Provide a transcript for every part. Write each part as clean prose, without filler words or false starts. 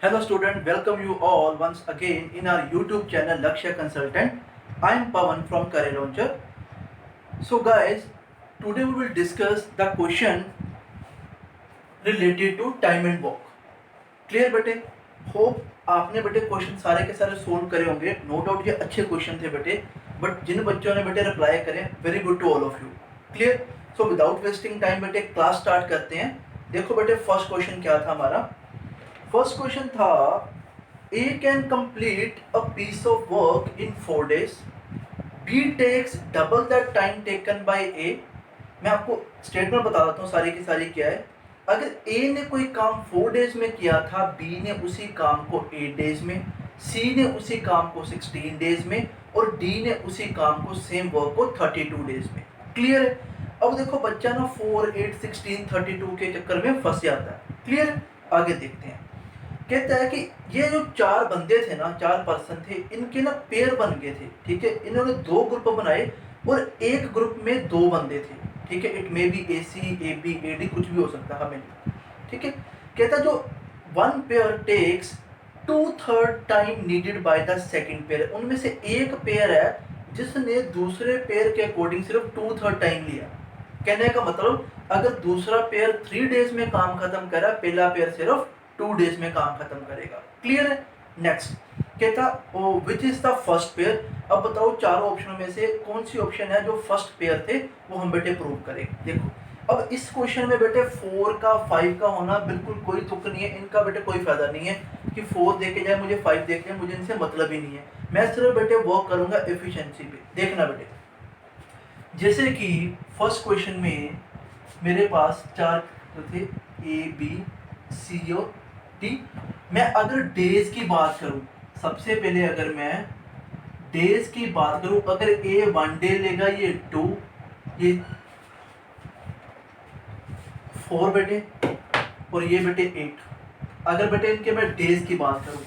Hello student, welcome you all once again in our YouTube channel Lakshya Consultant. I am Pawan from Career Launcher. So guys, today we will discuss the question related to time and work. Clear बेटे? Hope आपने बेटे question सारे के सारे solve करे होंगे. No doubt ये अच्छे क्वेश्चन थे बेटे, बट जिन बच्चों ने बेटे रिप्लाई करे, very good to all of you. Clear? So without wasting time बेटे क्लास स्टार्ट करते हैं. देखो बेटे फर्स्ट क्वेश्चन क्या था हमारा. फर्स्ट क्वेश्चन था A can complete a piece of work in 4 days. B takes double the time taken by A. मैं आपको स्टेटमेंट बता देता हूँ सारी की सारी क्या है. अगर A ने कोई काम 4 डेज में किया था, B ने उसी काम को 8 डेज में, C ने उसी काम को 16 डेज में और D ने उसी काम को सेम वर्क को 32 डेज में. क्लियर है? अब देखो बच्चा ना 4, 8, 16, 32 के चक्कर में फंस जाता है. क्लियर? आगे देखते हैं. कहता है कि ये जो चार बंदे थे ना, चार पर्सन थे, इनके ना पेयर बन गए थे. ठीक है, इन्होंने दो ग्रुप बनाए और एक ग्रुप में दो बंदे थे. ठीक है, it may be A C, A B, A D, कुछ भी हो सकता है हमें. ठीक है, कहता जो one pair takes 2/3 time needed by the second pair. उनमें से एक पेयर है जिसने दूसरे पेयर के अकॉर्डिंग सिर्फ 2/3 टाइम लिया. कहने का मतलब अगर दूसरा पेयर 3 डेज में काम खत्म करा, पहला पेयर सिर्फ 2 डेज में काम खत्म करेगा. क्लियर है? नेक्स्ट कहता which is the first pair. अब बताओ चारों ऑप्शनों में से कौन सी ऑप्शन है जो फर्स्ट पेयर थे, वो हम बेटे प्रूव करेंगे. देखो अब इस क्वेश्चन में बेटे 4 का 5 का होना बिल्कुल कोई तुक नहीं है. इनका बेटे कोई फायदा नहीं है कि 4 देखे जाए मुझे 5 देखे जाए, मुझे इनसे मतलब ही नहीं है. मैं सिर्फ बेटे वर्क करूंगा एफिशिएंसी पे. देखना बेटे, जैसे कि फर्स्ट क्वेश्चन में मेरे पास चार थे, ए बी सी और डी. मैं अगर डेज की बात करूं, सबसे पहले अगर मैं डेज की बात करूं, अगर ए 1 डे लेगा, ये 2, ये 4 बेटे और ये बेटे 8. अगर बेटे इनके मैं डेज की बात करूं,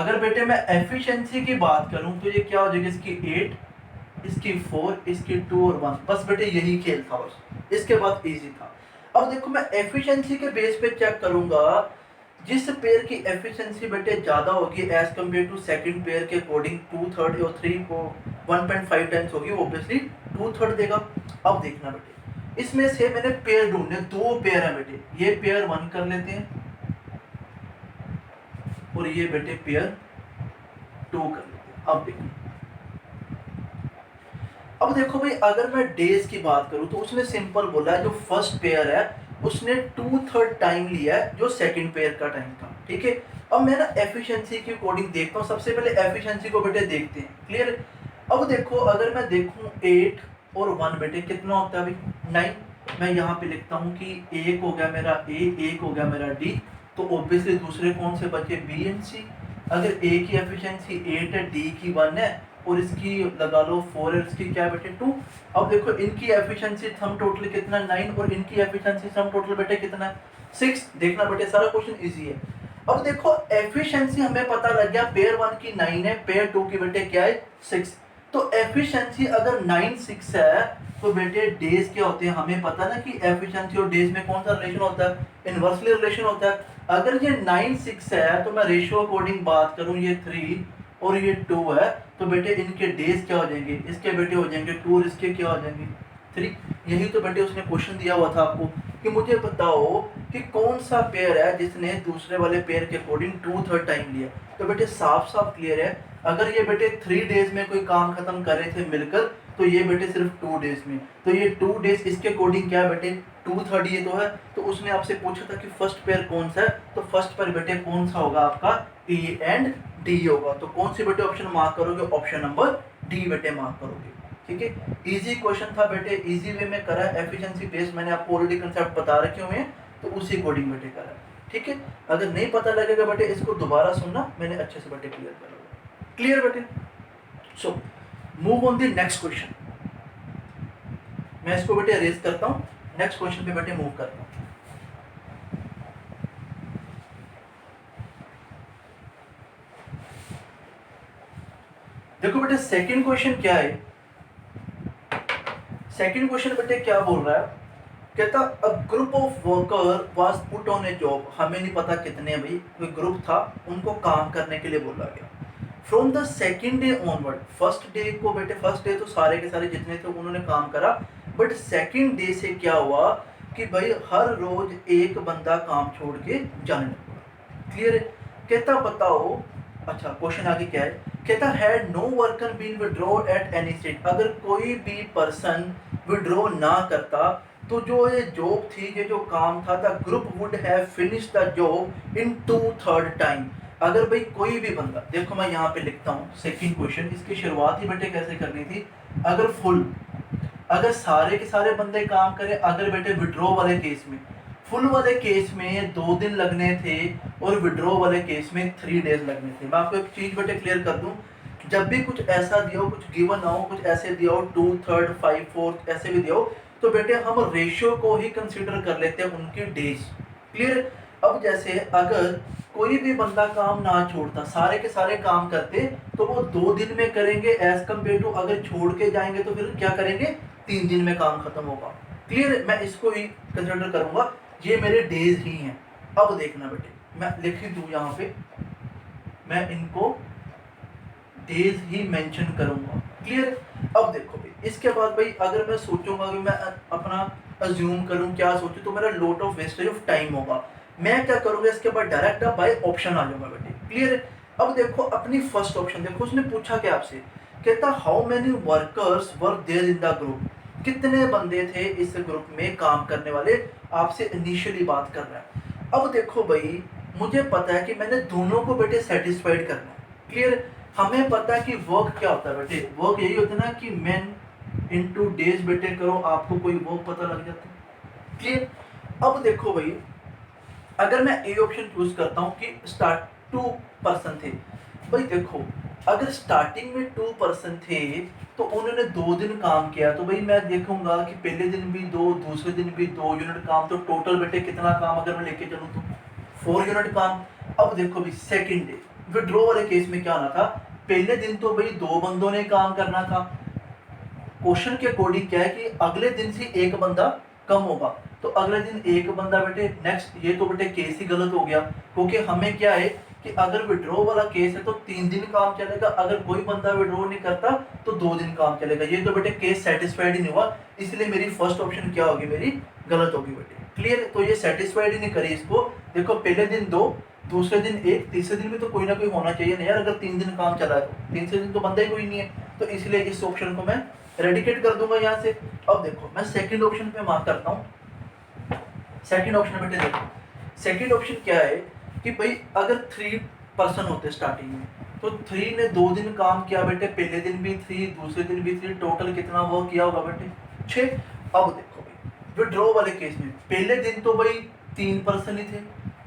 अगर बेटे मैं एफिशिएंसी की बात करूं तो ये क्या हो जाएगी, इसकी 8, इसकी 4, इसकी 2 और 1. बस बेटे यही खेल था, बस इसके बाद इजी था. अब देखो मैं एफिशिएंसी के बेस पे चेक करूंगा. जिस पेयर की एफिशिएंसी बेटे ज्यादा होगी as compare to second pair के अकॉर्डिंग 2/3 और 3 को 1.5 टाइम्स होगी, ऑब्वियसली 2/3 देगा. अब देखना बेटे, इसमें से मैंने पेयर ढूंढने, दो पेयर है बेटे. ये पेयर 1 कर लेते हैं और ये बेटे पेयर 2 कर लेते हैं. अब देखो भाई, अगर मैं डेज की बात करूं तो उसने सिंपल बोला है जो फर्स्ट पेयर है उसने 2/3 टाइम लिया है जो सेकंड पेयर का टाइम था. ठीक है, अब मैं ना एफिशिएंसी के अकॉर्डिंग देखता हूँ. सबसे पहले एफिशिएंसी को बेटे देखते हैं. क्लियर? अब देखो अगर मैं देखूं 8 और 1 बेटे कितना होता है भाई, 9. मैं यहाँ पे लिखता हूँ कि एक हो गया मेरा ए, एक हो गया मेरा डी, तो ऑब्वियसली दूसरे कौन से बचे, बी एंड सी. अगर ए की एफिशिएंसी 8 है, डी की 1 है और इसकी लगा लो 4 है, इसकी क्या बेटे 2. अब देखो इनकी एफिशिएंसी सम टोटल कितना 9 और इनकी एफिशिएंसी सम टोटल बेटे कितना 6. देखना बेटे सारा क्वेश्चन इजी है. अब देखो एफिशिएंसी हमें पता लग गया, पेयर 1 की 9 है, पेयर 2 की बेटे क्या है 6. तो एफिशिएंसी अगर 9 6 है तो बेटे डेज क्या होते हैं हमें पता ना कि एफिशिएंसी और डेज में कौन सा रिलेशन होता है, इनवर्सली रिलेशन होता है. अगर ये 9 6 है तो मैं रेशियो अकॉर्डिंग बात करूं, ये 3 और ये 2 है, तो बेटे इनके डेज क्या हो जाएंगे, इसके बेटे हो जाएंगे 2 और इसके क्या हो जाएंगे 3. यही तो बेटे उसने क्वेश्चन दिया हुआ था आपको कि मुझे बताओ कि कौन सा पेयर है जिसने दूसरे वाले पेयर के अकॉर्डिंग 2/3 टाइम लिया. तो बेटे साफ साफ क्लियर है, अगर ये बेटे 3 डेज में कोई काम खत्म कर रहे थे मिलकर, तो ये बेटे सिर्फ 2 डेज में. तो ये 2 डेज इसके अकॉर्डिंग क्या है बेटे 2/3 ये तो है. तो उसने आपसे पूछा था कि फर्स्ट पेयर कौन सा है, तो फर्स्ट पेयर बेटे कौन सा होगा आपका, ए एंड डी होगा. तो कौन सी बेटे ऑप्शन मार्क करोगे, ऑप्शन नंबर डी बेटे मार्क करोगे. ठीक है, इजी क्वेश्चन था बेटे, इजी वे में करा. एफिशिएंसी बेस्ड मैंने आपको ऑलरेडी कंसेप्ट बता रखे हुए हैं, तो उसी अकॉर्डिंग बेटे करा. ठीक है, अगर नहीं पता लगेगा बेटे इसको दोबारा सुनना, मैंने अच्छे से बेटे क्लियर करा. क्लियर बेटे? So move on the next question. मैं इसको बेटे अरेज करता हूं, नेक्स्ट क्वेश्चन पे बेटे मूव करता हूं. देखो बेटे सेकंड क्वेश्चन क्या है. सेकंड क्वेश्चन बेटे क्या बोल रहा है, कहता a group of worker was put on A job, हमें नहीं पता कितने भाई, कोई ग्रुप था, उनको काम करने के लिए बोला गया। From the second day onward, first day को बेटे, फर्स्ट डे तो सारे के सारे जितने थे उन्होंने काम करा, बट सेकेंड डे से क्या हुआ कि भाई हर रोज एक बंदा काम छोड़ के जाने लगा। क्लियर है? कहता बताओ, अच्छा क्वेश्चन आगे क्या है, कहता had no worker been withdraw at any stage, अगर कोई भी पर्सन विड्रॉ ना करता तो जो ये जॉब थी, ये जो काम था, the group would have finish the job in 2/3 time. अगर भाई कोई भी बंदा, देखो मैं यहाँ पे लिखता हूँ सेकंड क्वेश्चन, इसकी शुरुआत ही बेटे कैसे करनी थी, अगर अगर सारे के सारे बंदे काम करें, अगर बेटे विड्रॉ वाले केस में, फुल वाले केस में 2 दिन लगने थे और विड्रॉ वाले केस में 3 डेज लगने थे। मैं आपको एक चीज बेटे क्लियर कर दूं, जब भी कुछ ऐसा दिया हो, कुछ गिवन ना हो, कुछ ऐसे दिया हो 2/3 5/4 ऐसे भी दिया हो, तो बेटे हम रेशियो को ही कंसीडर कर लेते हैं उनकी डेज। क्लियर? अब जैसे अगर कोई भी बंदा काम ना छोड़ता, सारे के सारे काम करते, तो वो 2 दिन में करेंगे, एज कम्पेयर टू अगर छोड़ के जाएंगे तो फिर क्या करेंगे, 3 दिन में काम खत्म होगा। क्लियर? मैं इसको ही कंसिडर करूंगा, ये मेरे डेज ही हैं। अब देखना बेटे, मैं लिख ही दूं यहाँ पे, मैं इनको डेज ही मेंशन करूंगा। क्लियर? अब देखो भाई, इसके बाद भाई अगर मैं सोचूंगा कि मैं अपना अज्यूम करूं, क्या सोचूं, तो मेरा lot of wastage of time होगा। मैं क्या करूंगा, इसके बाद डायरेक्ट बाय ऑप्शन आ जाऊंगा बेटे। क्लियर? अब देखो अपनी फर्स्ट ऑप्शन देखो, उसने पूछा क्या आपसे, कहता how many workers were there in the group, कितने बंदे थे इस ग्रुप में काम करने वाले, आपसे इनिशियली बात कर रहा है। अब देखो भाई, मुझे पता है कि मैंने दोनों को बेटे सेटिस्फाइड करना है। क्लियर? हमें पता है कि वर्क क्या होता है बेटे, वर्क यही होता है ना कि मैन इनटू डेज बेटे करो, आपको कोई वर्क पता लग जाता है। क्लियर? अब देखो भाई, अगर मैं ए ऑप्शन चूज करता हूं कि स्टार्ट 2 पर्सन थे, भाई देखो अगर स्टार्टिंग में 2 पर्सन थे तो उन्होंने 2 दिन काम किया, तो भाई मैं देखूंगा कि पहले दिन भी 2, दूसरे दिन भी 2 यूनिट काम, तो टोटल बेटे कितना काम अगर मैं लेके चलूं तो 4 यूनिट काम। अब देखो भाई सेकंड डे विड्रॉ वाले केस में क्या होना था, पहले दिन तो भाई 2 बंदों ने काम करना था, क्वेश्चन के अकॉर्डिंग क्या है कि अगले दिन से एक बंदा कम होगा, तो अगले दिन एक बंदा बेटे नेक्स्ट, ये तो बेटे केस ही गलत हो गया, क्योंकि हमें क्या है कि अगर विड्रॉ वाला केस है तो 3 दिन काम चलेगा, अगर कोई बंदा विड्रॉ नहीं करता तो 2 दिन काम चलेगा, ये तो बेटे केस सेटिस्फाइड ही नहीं हुआ, इसलिए मेरी फर्स्ट ऑप्शन क्या होगी, मेरी गलत होगी बेटे। क्लियर? तो ये सेटिस्फाइड ही नहीं करी इसको। देखो पहले दिन 2, दूसरे दिन 1, तीसरे दिन भी तो कोई ना कोई होना चाहिए ना यार, अगर 3 दिन काम चला है तो तीसरे दिन तो बंदा ही कोई नहीं है, तो इसलिए इस ऑप्शन को मैं रेडिकेट कर दूंगा यहाँ से। अब देखो मैं सेकंड ऑप्शन पे मार्क करता हूँ। सेकंड ऑप्शन बेटे देखो, सेकंड ऑप्शन क्या है कि भाई अगर 3 पर्सन होते स्टार्टिंग में, तो 3 ने 2 दिन काम किया बेटे, पहले दिन भी 3, दूसरे दिन भी 3, टोटल कितना वर्क किया होगा बेटे 6। अब देखो भाई विड्रॉ वाले केस में पहले दिन तो भाई 3 पर्सन ही थे,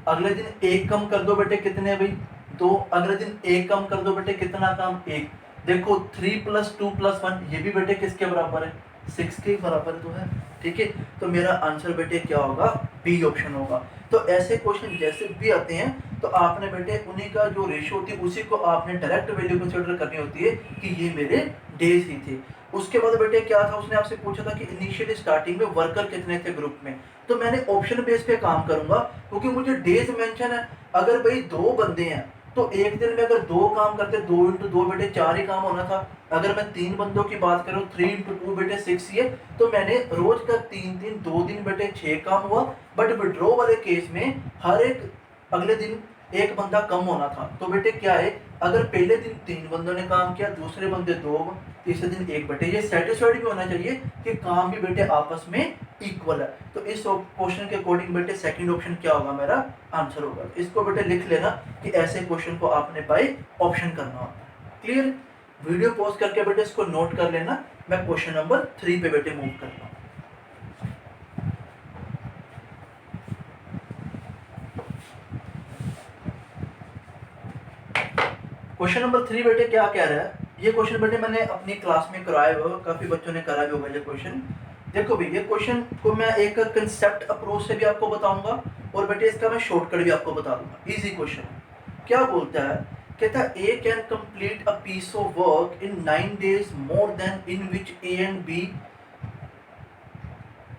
अगले दिन 1 कम कर दो बेटे, कितने भाई 2, अगले दिन 1 कम कर दो बेटे, कितना काम 1, देखो 3 + 2 + 1 ये भी बेटे किसके बराबर है, 6 के बराबर तो है। ठीक है, तो मेरा आंसर बेटे क्या होगा, बी ऑप्शन होगा। तो ऐसे क्वेश्चन जैसे भी आते हैं तो आपने बेटे उन्हीं का जो रेशियो होती है उसी को आपने डायरेक्ट वैल्यू कंसीडर करनी होती है कि ये मेरे डेज ही थे। उसके बाद बेटे क्या था, उसने आपसे पूछा था कि इनिशियली स्टार्टिंग में वर्कर कितने थे ग्रुप में, तो मैंने ऑप्शन बेस पे काम करूंगा क्योंकि मुझे डेज मेंशन है। अगर भाई 2 बंदे हैं तो एक दिन में अगर 2 काम करते, 2 × 2 बेटे 4 ही काम होना था। अगर मैं 3 बंदों की बात करूं 3 × 2 बेटे 6 ही है, तो मैंने रोज का 3 दिन 2 दिन बेटे 6 काम हुआ। बट विड्रॉ वाले केस में हर एक अगले दिन एक बंदा कम होना था, तो बेटे क्या है, अगर पहले दिन 3 बंदों ने काम किया, दूसरे बंदे 2, तीसरे दिन 1 बेटे, ये सेटिस्फाइड भी होना चाहिए कि काम भी बेटे आपस में इक्वल है। तो इस क्वेश्चन के अकॉर्डिंग बेटे सेकंड ऑप्शन क्या होगा, मेरा आंसर होगा। इसको बेटे लिख लेना कि ऐसे क्वेश्चन को आपने बाय ऑप्शन करना होता है। क्लियर? वीडियो पॉज करके बेटे इसको नोट कर लेना। मैं क्वेश्चन नंबर 3 पे बेटे मूव करता हूँ। क्वेश्चन नंबर 3 बेटे क्या कह रहा है, ये क्वेश्चन बेटे मैंने अपनी क्लास में कराया हुआ, काफी बच्चों ने करा भी होगा ये क्वेश्चन। देखो भाई ये क्वेश्चन को मैं एक कंसेप्ट अप्रोच से भी आपको बताऊंगा और बेटे इसका मैं शॉर्टकट भी आपको बता दूंगा। इजी क्वेश्चन है। क्या बोलता है, कहता है A can complete a piece of work in 9 days more than in which A and B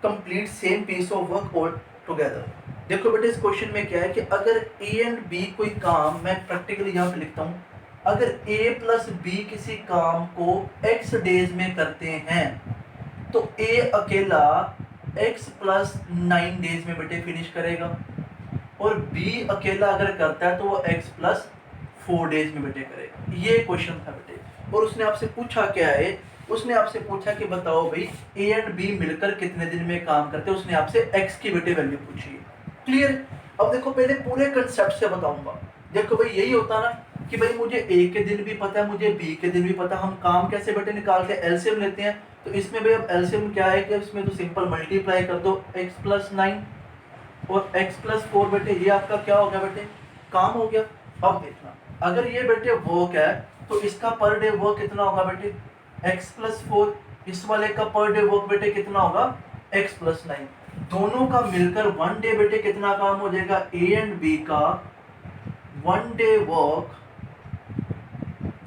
complete same piece of work all together. देखो बेटे इस क्वेश्चन में क्या है कि अगर ए एंड बी कोई काम, मैं प्रैक्टिकली यहाँ पे लिखता हूँ, अगर ए प्लस बी किसी काम को एक्स डेज में करते हैं तो ए अकेला एक्स प्लस 9 डेज में बेटे फिनिश करेगा, और बी अकेला अगर करता है तो वो एक्स प्लस 4 डेज में बेटे करेगा। ये क्वेश्चन था बेटे, और उसने आपसे पूछा क्या है, उसने आपसे पूछा कि बताओ भाई ए एंड बी मिलकर कितने दिन में काम करते हैं, उसने आपसे एक्स की बेटे वैल्यू पूछी है। क्लियर। अब देखो पहले पूरे कंसेप्ट से बताऊंगा। देखो भाई यही होता ना कि भाई मुझे ए के दिन भी पता है, मुझे बी के दिन भी पता, हम काम कैसे बेटे निकालते हैं, एलसीएम लेते हैं। तो इसमें भाई अब एलसीएम क्या है कि इसमें तो सिंपल मल्टीप्लाई कर दो एक्स प्लस 9 और x प्लस 4 बेटे, ये आपका क्या हो गया बेटे, काम हो गया। अब देखना अगर ये बेटे वर्क है तो इसका पर डे वर्क कितना होगा बेटे, x प्लस 4, इस वाले का पर डे वर्क बेटे कितना होगा, x प्लस 9। दोनों का मिलकर वन डे बेटे कितना काम हो जाएगा, ए एंड बी का वन डे वर्क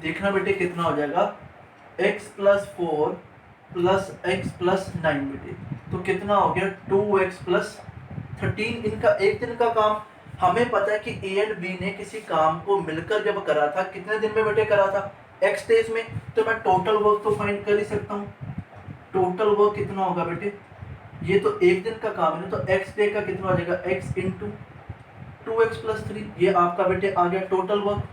देखना बेटे कितना हो जाएगा, x plus 4 plus x plus 9 बेटे, तो कितना हो गया 2x प्लस 13। इनका एक दिन का काम। हमें पता है कि ए एंड बी ने किसी काम को मिलकर जब करा था कितने दिन में बेटे करा था, x डेज में, तो मैं टोटल वर्क तो फाइंड कर ही सकता हूँ। टोटल वर्क कितना होगा बेटे, ये तो एक दिन का काम है, तो x डे का कितना हो जाएगा, x इंटू 2x प्लस 3, ये आपका बेटे आ गया टोटल वर्क।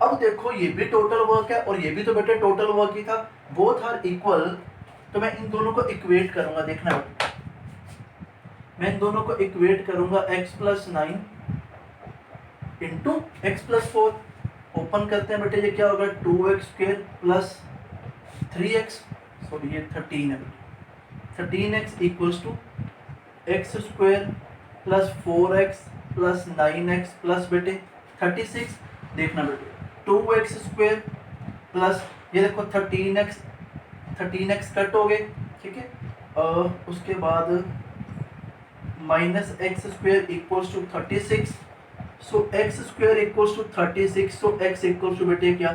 अब देखो ये भी टोटल वर्क है और ये भी तो बेटे टोटल वर्क ही था, बोथ आर इक्वल, तो मैं इन दोनों को इक्वेट करूंगा। देखना बेटे मैं इन दोनों को इक्वेट करूंगा, x plus 9 into x plus 4, open करते हैं बेटे, ये क्या होगा 2x square plus 3x, sorry ये 13 है बेटे, 13x equals to x square plus 4x plus 9x plus बेटे 36। देखना बेटे 2x स्क्वायर प्लस ये देखो 13x कट हो गए, ठीक है, उसके बाद minus x square equals to 36, so x square equals to 36, so x equals to बेटे क्या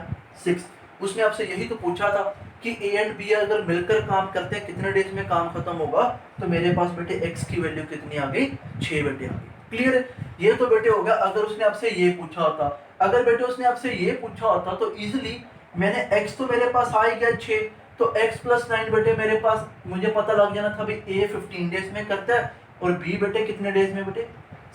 6। उसने आपसे यही तो पूछा था कि ए एंड बी अगर मिलकर काम करते हैं कितने डेज में काम खत्म होगा, तो मेरे पास बेटे एक्स की वैल्यू कितनी आ गई, 6 बेटे आ गई। क्लियर है। ये तो बेटे होगा अगर उसने आपसे ये पूछा होता। अगर बेटे उसने आपसे ये पूछा होता तो इजिली मैंने एक्स तो मेरे पास आ ही गया 6, तो एक्स प्लस 9 बेटे मेरे पास, मुझे पता लग जाना था भाई ए 15 डेज में करता है और बी बेटे कितने डेज में बेटे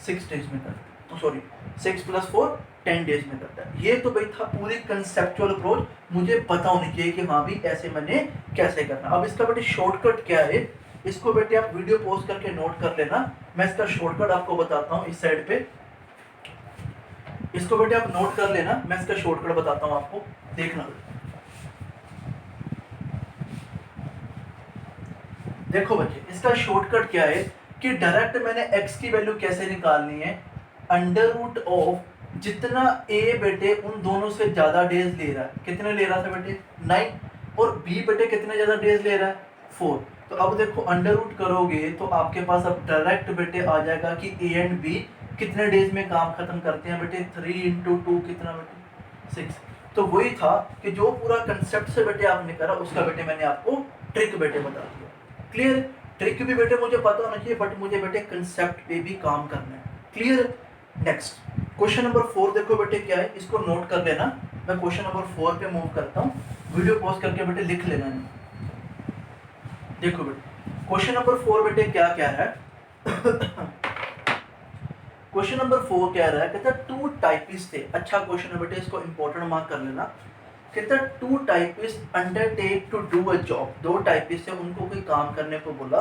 6 डेज में करता है, तो सॉरी 6 प्लस 4 10 डेज में करता है। ये तो भाई था पूरी कंसेप्चुअल अप्रोच, मुझे पता होनी चाहिए कि हाँ भी ऐसे मैंने कैसे करना। अब इसका बेटे शॉर्टकट क्या है, इसको बेटे आप वीडियो पॉज करके नोट कर लेना, मैं इसका शॉर्टकट आपको बताता हूँ इस साइड पे, इसको बेटे आप नोट कर लेना, मैं इसका शॉर्टकट बताता हूँ आपको, देखना। देखो बच्चे इसका शॉर्टकट क्या है कि डायरेक्ट मैंने x की वैल्यू कैसे निकालनी है, अंडर रूट ऑफ जितना a बेटे उन दोनों से ज्यादा डेज ले रहा है, कितने ले रहा था बेटे 9, और b बेटे कितने ज्यादा डेज ले रहा है 4। तो अब देखो अंडर रूट करोगे तो आपके पास अब डायरेक्ट बेटे आ जाएगा कि a एंड b कितने डेज में काम खत्म करते हैं बेटे, 3 इंटू 2 कितना बेटे 6। तो वही था कि जो पूरा कंसेप्ट से बेटे आपने करा उसका बेटे मैंने आपको ट्रिक बेटे बता दिया। क्लियर। ट्रिक भी बेटे मुझे पता होना चाहिए बट मुझे बेटे कंसेप्ट पे भी काम करना है। क्लियर। नेक्स्ट क्वेश्चन नंबर 4 देखो बेटे क्या है, इसको नोट कर लेना। मैं क्वेश्चन नंबर 4 पे मूव करता हूँ, वीडियो पॉज करके बेटे लिख लेना है। देखो बेटे क्वेश्चन नंबर 4 बेटे क्या क्या है क्वेश्चन नंबर 4 क्या रहा है, कहता है टू टाइपिस्ट थे। अच्छा क्वेश्चन है बेटे, इसको इंपॉर्टेंट मार्क कर लेना। कहता है two typist undertake to do a job, दो टाइपिस्ट है उनको कोई काम करने को बोला।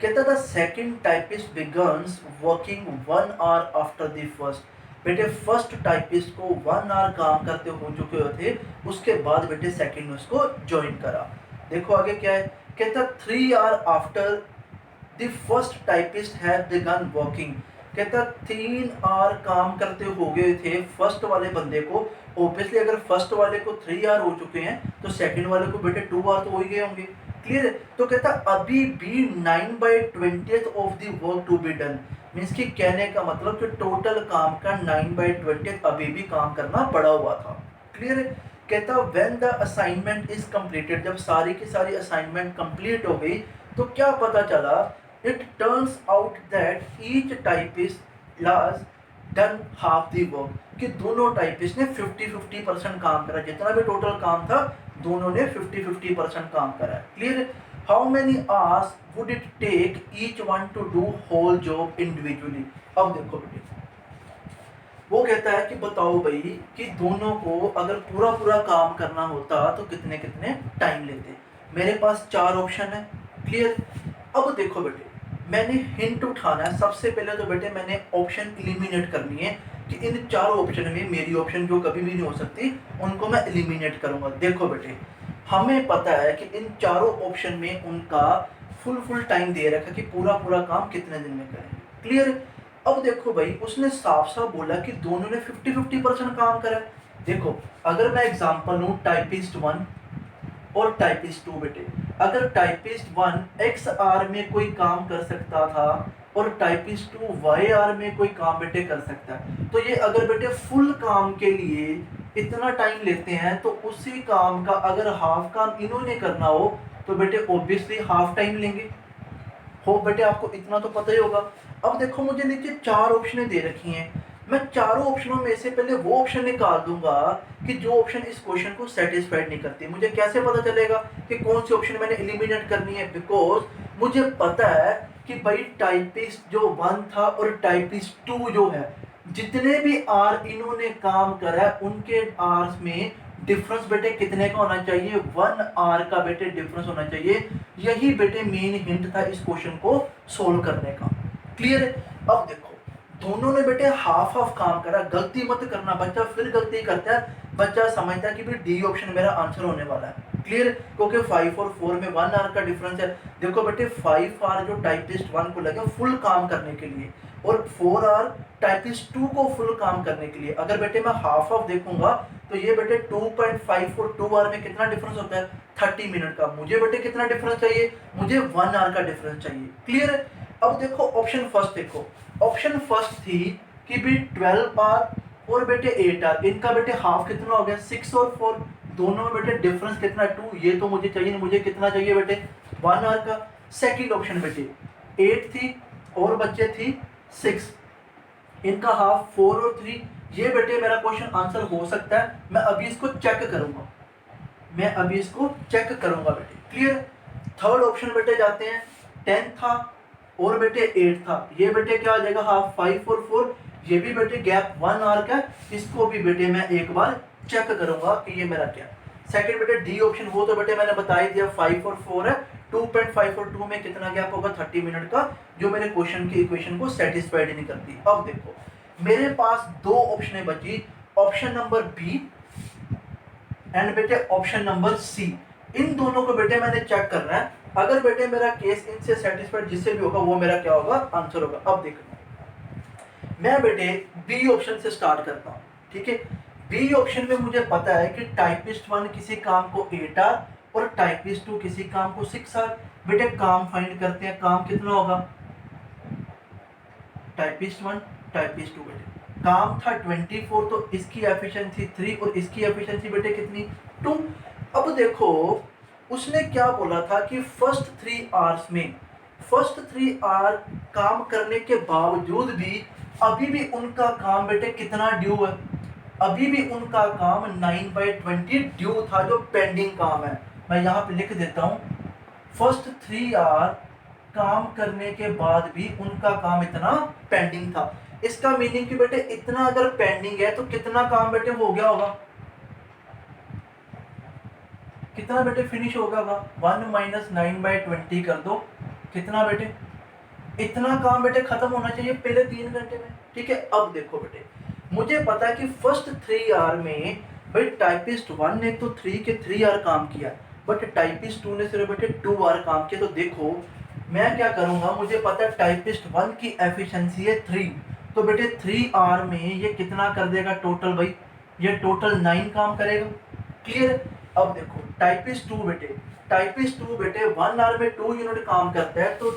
कहता था second typist begins working 1 hour after the first. बेटे फर्स्ट टाइपिस्ट को 1 आवर काम करते हो चुके थे, उसके बाद बेटे सेकंड ने उसको ज्वाइन करा। देखो आगे क्या है, कहता 3 our after the first typist have begun working. कहता 3 आवर काम करते हो गए थे फर्स्ट वाले बंदे को। ऑब्वियसली अगर फर्स्ट वाले को 3 आवर हो चुके हैं तो सेकंड वाले को बेटे 2 आवर तो हो ही गए होंगे। क्लियर है। तो कहता अभी भी 9/20 of the work to be done, means कि कहने का मतलब कि टोटल काम का 9/20 अभी भी काम करना पड़ा हुआ था। क्लियर है। कहता when the assignment is completed, जब सारी की सारी असाइनमेंट कंप्लीट हो गई तो क्या पता चला it turns out that each typist last done half the work, कि दोनों टाइपिस्ट ने 50-50% काम करा, जितना भी टोटल काम था दोनों ने 50-50% काम करा। क्लियर? How many hours would it take each one to do whole job individually? अब देखो बेटे, वो कहता है कि बताओ भाई कि दोनों को अगर पूरा पूरा काम करना होता तो कितने कितने टाइम लेते। मेरे पास 4 ऑप्शन है। क्लियर? अब देखो बेटे, मैंने हिंट उठाना है। सबसे पहले तो बेटे मैंने ऑप्शन एलिमिनेट करनी है कि इन चारों ऑप्शन में मेरी ऑप्शन जो कभी भी नहीं हो सकती उनको मैं एलिमिनेट करूंगा। देखो बेटे, हमें पता है कि इन चारों ऑप्शन में उनका फुल टाइम दे रखा कि पूरा पूरा काम कितने दिन में करें। क्लियर? अब देखो भाई, उसने साफ साफ बोला कि दोनों ने 50-50% काम करा। देखो, अगर मैं एग्जांपल लूं टाइपिस्ट 1 और टाइपिस्ट 2 बेटे, अगर टाइपिस्ट 1 एक्स आर में कोई काम कर सकता था और टाइपिस्ट 2 वाई आर में कोई काम बेटे कर सकता है, तो ये अगर बेटे फुल काम के लिए इतना टाइम लेते हैं तो उसी काम का अगर हाफ काम इन्होंने करना हो तो बेटे ऑब्वियसली हाफ टाइम लेंगे। हो बेटे, आपको इतना तो पता ही होगा। अब देखो, मुझे नीचे 4 ऑप्शनें दे रखी हैं। मैं चारों ऑप्शनों में से पहले वो ऑप्शन निकाल दूंगा कि जो ऑप्शन इस क्वेश्चन को सेटिस्फाइड नहीं करती। मुझे कैसे पता चलेगा कि कौन सी ऑप्शन मैंने एलिमिनेट करनी है? बिकॉज मुझे पता है कि भाई टाइपिस्ट जो 1 था और टाइपिस्ट 2 जो है, जितने भी आर इन्होंने काम करा है उनके आर्स में डिफरेंस बेटे कितने का होना चाहिए? 1 आर का बेटे डिफरेंस होना चाहिए। यही बेटे मेन हिंट था इस क्वेश्चन को सोल्व करने का। क्लियर है? अब देखो, दोनों ने बेटे हाफ हाफ काम करा। गलती मत करना, बच्चा फिर गलती करता है, बच्चा समझता है कि भाई डी ऑप्शन मेरा आंसर होने वाला है। क्लियर? क्योंकि 5 और 4 में 1 आर का डिफरेंस है। देखो बेटे, 5 आर जो टाइपिस्ट 1 को लगे फुल काम करने के लिए और 4 आर टाइपिस्ट 2 को फुल काम करने के लिए। अगर बेटे मैं हाफ हाफ देखूंगा तो ये बेटे 2.5 और 2 आर में कितना डिफरेंस होता है? 30 मिनट का। मुझे बेटे कितना डिफरेंस चाहिए? मुझे 1 आर का डिफरेंस चाहिए। क्लियर है? अब देखो ऑप्शन फर्स्ट, देखो ऑप्शन फर्स्ट थी कि भी 12 आर और बेटे 8 आर, इनका बेटे हाफ कितना हो गया? 6 और 4, दोनों में बेटे डिफरेंस कितना? 2। ये तो मुझे चाहिए नहीं, मुझे कितना चाहिए बेटे? 1 आर का। सेकंड ऑप्शन बेटे 8 थी और बच्चे थी 6, इनका हाफ 4 और 3। ये बेटे मेरा क्वेश्चन आंसर हो सकता है। मैं अभी इसको चेक करूंगा, मैं अभी इसको चेक करूंगा बेटे। क्लियर? थर्ड ऑप्शन बेटे जाते हैं, 10 था और बेटे 8 था। ये बेटे क्या आ जाएगा? हाफ 5 और 4। ये भी बेटे गैप 1 आवर का। इसको भी बेटे मैं एक बार चेक करूंगा कि ये मेरा क्या। सेकंड बेटे डी ऑप्शन, वो तो बेटे मैंने बता ही दिया 5 और 4 है। 2.5 और 2 में कितना गैप होगा? 30 मिनट का, जो मेरे क्वेश्चन की इक्वेशन को सेटिस्फाइड नहीं करती। अब देखो, मेरे पास 2 ऑप्शनें बची, ऑप्शन नंबर बी एंड बेटे ऑप्शन नंबर सी। इन दोनों को बेटे मैंने चेक करना है। अगर बेटे मेरा केस इनसे सेटिस्फाइड जिससे भी होगा वो मेरा क्या होगा? आंसर होगा। अब देखो, मैं बेटे बी ऑप्शन से स्टार्ट करता हूँ। ठीक है? बी ऑप्शन में मुझे पता है कि टाइपिस्ट 1 किसी काम को 8 आर और टाइपिस्ट 2 किसी काम को 6 आर। बेटे काम फाइंड करते हैं, काम कितना होगा? टाइपिस्ट 1 टाइपिस्ट 2 बेटे काम था 24, तो इसकी एफिशिएंसी 3 और इसकी एफिशिएंसी बेटे कितनी? 2। अब देखो, उसने क्या बोला था कि फर्स्ट 3 आवर्स में, फर्स्ट 3 आवर काम करने के बावजूद भी अभी भी उनका काम बेटे कितना ड्यू है? अभी भी उनका काम 9/20 ड्यू था, जो पेंडिंग काम है। मैं यहाँ पे लिख देता हूँ, फर्स्ट 3 आवर काम करने के बाद भी उनका काम इतना पेंडिंग था। इसका मीनिंग कि बेटे इतना अगर पेंडिंग है तो कितना काम बेटे हो गया होगा? कितना बेटे फिनिश होगा? 1 - 9/20 कर दो, कितना बेटे? इतना काम बेटे खत्म होना चाहिए पहले 3 घंटे में। ठीक है? अब देखो बेटे, मुझे पता है कि फर्स्ट 3 आवर में भाई टाइपिस्ट 1 ने तो 3 के 3 आवर काम किया, बट टाइपिस्ट 2 ने सिर्फ बेटे 2 आवर काम किया। तो देखो मैं क्या करूंगा, मुझे पता है टाइपिस्ट 1 की एफिशिएंसी है 3, तो बेटे 3 आवर में ये कितना कर देगा टोटल? भाई ये टोटल 9 काम करेगा। क्लियर? अब देखो टाइपिस्ट 2 बेटे, टाइपिस्ट 2 बेटे 1 आवर में 2 यूनिट काम करता है, तो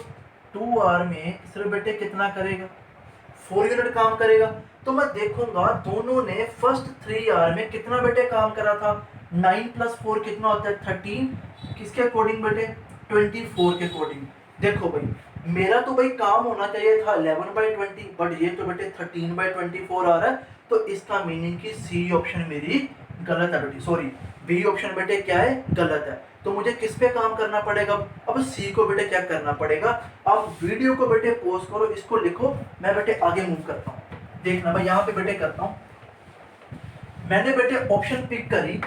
2 आवर में सिर्फ बेटे कितना करेगा? 4 यूनिट काम करेगा। तो मैं देखूंगा दोनों ने फर्स्ट 3 आवर में कितना बेटे काम करा था? 9 + 4 कितना होता है? 13। किसके अकॉर्डिंग बेटे? 24 के अकॉर्डिंग। देखो भाई मेरा तो भाई काम होना चाहिए था 11/20, बट ये तो बेटे 13/24 आ रहा है, तो इसका मीनिंग कि सी ऑप्शन मेरी गलत है बेटी, सॉरी बी ऑप्शन बेटे क्या है, गलत है। तो मुझे किस पे काम करना पड़ेगा, अब सी को बेटे क्या करना पड़ेगा, आप वीडियो को बेटे पॉज करो, इसको लिखो, मैं बेटे आगे मूव करता हूँ। देखना मैं यहाँ पे बेटे करता हूँ, मैंने बेटे ऑप्शन पिक करी,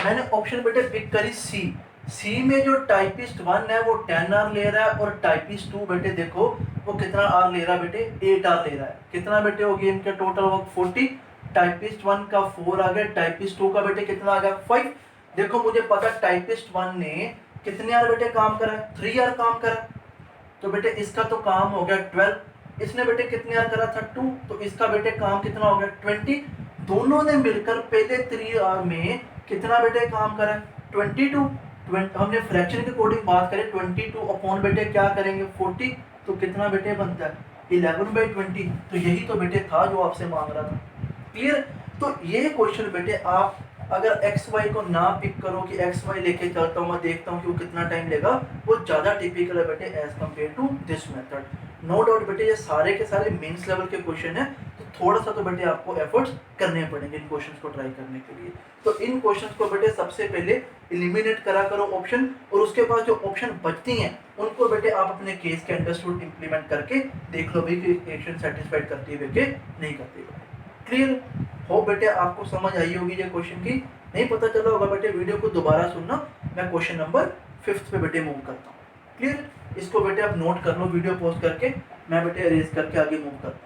मैंने ऑप्शन बेटे पिक करी सी में जो टाइपिस्ट 1 है वो 10 आर ले रहा है, और टाइपिस्ट 2 बेटे देखो वो कितना आर ले रहा है बेटे, 8 आर ले रहा है। कितना बेटे हो गया इनका टोटल वर्क 40, टाइपिस्ट 1 का 4 आ गया, टाइपिस्ट 2 का बेटे कितना आ गया 5। देखो मुझे पता टाइपिस्ट 1 ने कितने आर बेटे काम करा, 3 आर काम करा, तो बेटे इसका तो काम हो गया 12। इसने बेटे कितने आर करा था 2, तो इसका बेटे काम कितना हो गया 20। दोनों ने मिलकर पहले 3 आर में कितना बेटे काम करा 22। हमने फ्रैक्शन के अकॉर्डिंग बात करें 22 अपॉन बेटे क्या करेंगे 40, तो कितना बेटे बनता है 11/20। तो यही तो बेटे था जो आपसे मांग रहा था। क्लियर। तो ये क्वेश्चन बेटे आप अगर एक्स वाई को ना पिक करो कि एक्स वाई लेके चलता हूँ मैं देखता हूँ कि वो कितना टाइम लेगा, वो ज़्यादा टिपिकल है बेटे as compare to this method. No doubt बेटे ये सारे के सारे मेंस लेवल के क्वेश्चन है, तो थोड़ा सा तो बेटे आपको एफर्ट्स करने पड़ेंगे इन क्वेश्चंस को ट्राई करने के लिए। तो इन क्वेश्चंस को बेटे सबसे पहले एलिमिनेट करा करो ऑप्शन, और उसके बाद जो ऑप्शन बचती हैं उनको बेटे आप अपने केस के अंडरस्टूड इंप्लीमेंट करके देख लो भी कि इक्वेशन सेटिस्फाइड करती है कि नहीं करती है। क्लियर हो बेटे, आपको समझ आई होगी ये क्वेश्चन की, नहीं पता चला होगा बेटे वीडियो को दोबारा सुनना। मैं क्वेश्चन नंबर 5 पे बेटे मूव करता हूँ। क्लियर, इसको बेटे आप नोट कर लो वीडियो पॉज करके, मैं बेटे अरेंज करके आगे मूव करता हूँ।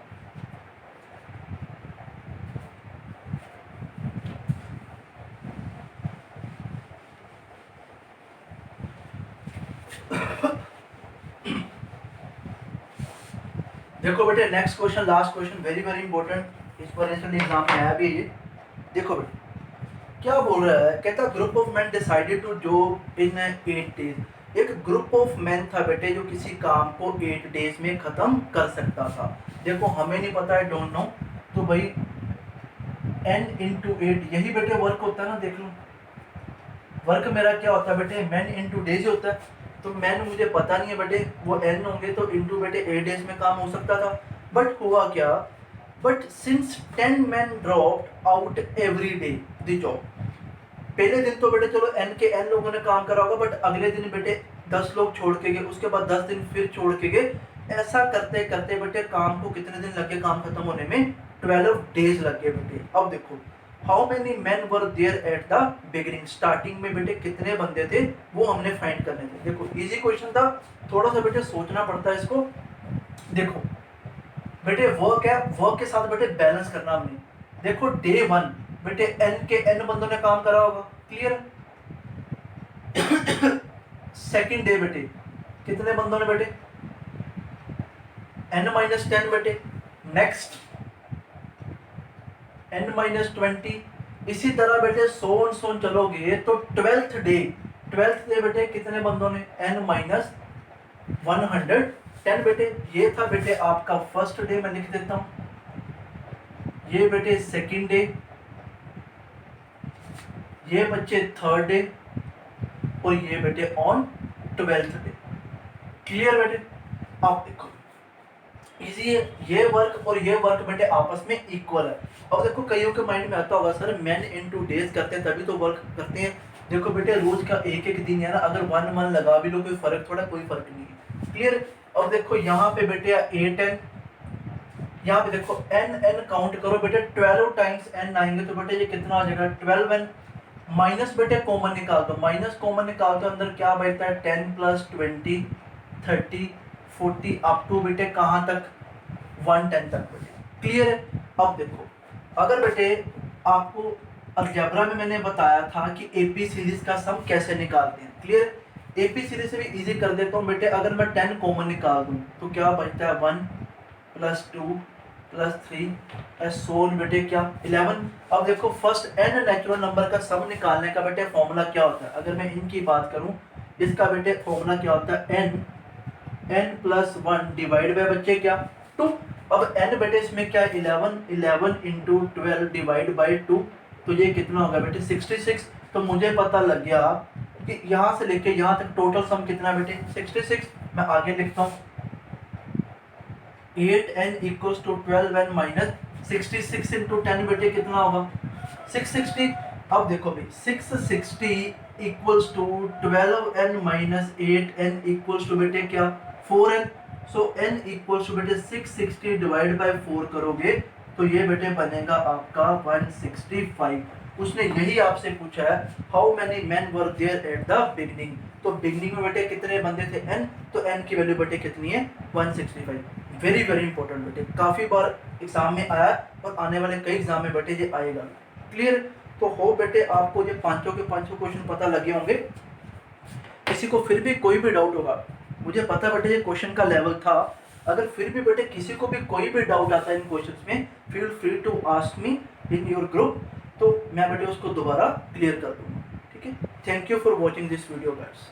देखो बेटे next question, last question, very very important, इस पर रिसेंट एग्जाम में आया भी ये। देखो बेटे क्या बोल रहा है, कहता group of man decided to job in 8 days. एक ग्रुप ऑफ मैन था बेटे जो किसी काम को 8 डेज में खत्म कर सकता था। देखो हमें नहीं पता है, डोंट नो, तो भाई n इंटू 8 यही बेटे वर्क होता है ना। देख लो वर्क मेरा क्या होता है बेटे, मैन इंटू डेज होता है, तो मैन मुझे पता नहीं है बेटे, वो n होंगे तो इंटू बेटे 8 डेज में काम हो सकता था। बट हुआ क्या, but since 10 men dropped out every day the job। पहले दिन तो बेटे चलो n के n लोगों ने काम करा होगा, बट अगले दिन बेटे 10 लोग छोड़ के गए, उसके बाद 10 दिन फिर छोड़ के गए। ऐसा करते करते बेटे काम को कितने दिन लगे काम खत्म होने में, 12 डेज लग गए बेटे। अब देखो how many man were there at the beginning, starting में बेटे कितने बंदे थे वो हमने फाइंड करने थे। देखो इजी क्वेश्चन था, थोड़ा सा बेटे सोचना पड़ता है इसको। देखो बेटे वर्क है, वर्क के साथ बेटे बैलेंस करना हमने। देखो डे 1 बेटे n के n बंदों ने काम करा होगा, क्लियर। सेकंड डे बेटे कितने बंदों ने बेटे, n-10 बेटे। Next n-20। इसी तरह बेटे सोन चलोगे तो 12th डे बेटे कितने बंदों ने, n-110 बेटे। ये था बेटे आपका फर्स्ट डे, मैं लिख देता हूं। ये बेटे सेकंड डे, ये बच्चे थर्ड डे, और ये बेटे ऑन 12th डे। क्लियर बेटे। अब देखो इजी है, ये वर्क और ये वर्क बेटे आपस में इक्वल है। अब देखो कईयों के माइंड में आता होगा सर मैन इनटू डेज करते हैं तभी तो वर्क करते हैं। देखो बेटे रोज का एक एक दिन है ना, अगर 1 मन लगा भी लो कोई फर्क, थोड़ा कोई फर्क नहीं है। क्लियर। अब देखो यहाँ पे बेटे 8n, यहाँ पे देखो n काउंट करो बेटे, 12 टाइम्स n आएंगे तो बेटे ये कितना आ जाएगा 12n। माइनस बेटे कॉमन निकाल दो, माइनस कॉमन निकाल दो, अंदर क्या बचता है 10 + 20 30 40 अप टू बेटे कहाँ तक 110 तक बेटे। क्लियर है। अब देखो अगर बेटे आपको अलजेब्रा में मैंने बताया था कि एपी सीरीज का सम कैसे निकालते हैं, क्लियर। एपी सीरीज से भी इजी कर देता हूँ बेटे, अगर मैं 10 कॉमन निकाल दूँ तो क्या बचता है 1 + 2 + 3 सोल बेटे क्या 11। अब देखो फर्स्ट n नेचुरल नंबर का सम निकालने का बेटे फॉर्मूला क्या होता है, अगर मैं इनकी बात करूं इसका बेटे फॉर्मूला क्या होता है n + 1 डिवाइड बाय बच्चे क्या 2। अब n बेटे इसमें क्या 11 × 12 डिवाइड बाय 2, तो ये कितना होगा बेटे 66। तो मुझे पता लग गया कि यहाँ से लेके यहाँ तक टोटल सम कितना बेटे 66। मैं आगे लिखता हूँ 8n equals to 12n minus 66 into 10 बेटे कितना होगा 660। अब देखो भाई 660 equals to 12n minus 8n equals to बेटे क्या 4n। So n equals to बेटे 660 डिवाइड बाय 4 करोगे तो ये बेटे बनेगा आपका 165। उसने यही आपसे पूछा है how many man were there at the beginning. तो बिगनिंग में बेटे कितने बंदे थे n, तो n की वैल्यू बेटे कितनी है 165। वेरी वेरी इंपॉर्टेंट बेटे, काफी बार एग्जाम में आया और आने वाले कई एग्जाम में बेटे ये आएगा। क्लियर। तो हो बेटे आपको ये पांचों के पांचों क्वेश्चन पता लगे होंगे। किसी को फिर भी कोई भी डाउट होगा, मुझे पता बेटे ये क्वेश्चन का लेवल था, अगर फिर भी बेटे किसी को भी कोई भी डाउट आता है इन क्वेश्चंस में, feel free to ask me in your group, तो मैं बेटे उसको दोबारा क्लियर कर दूंगा। ठीक है। Thank you for watching this video guys.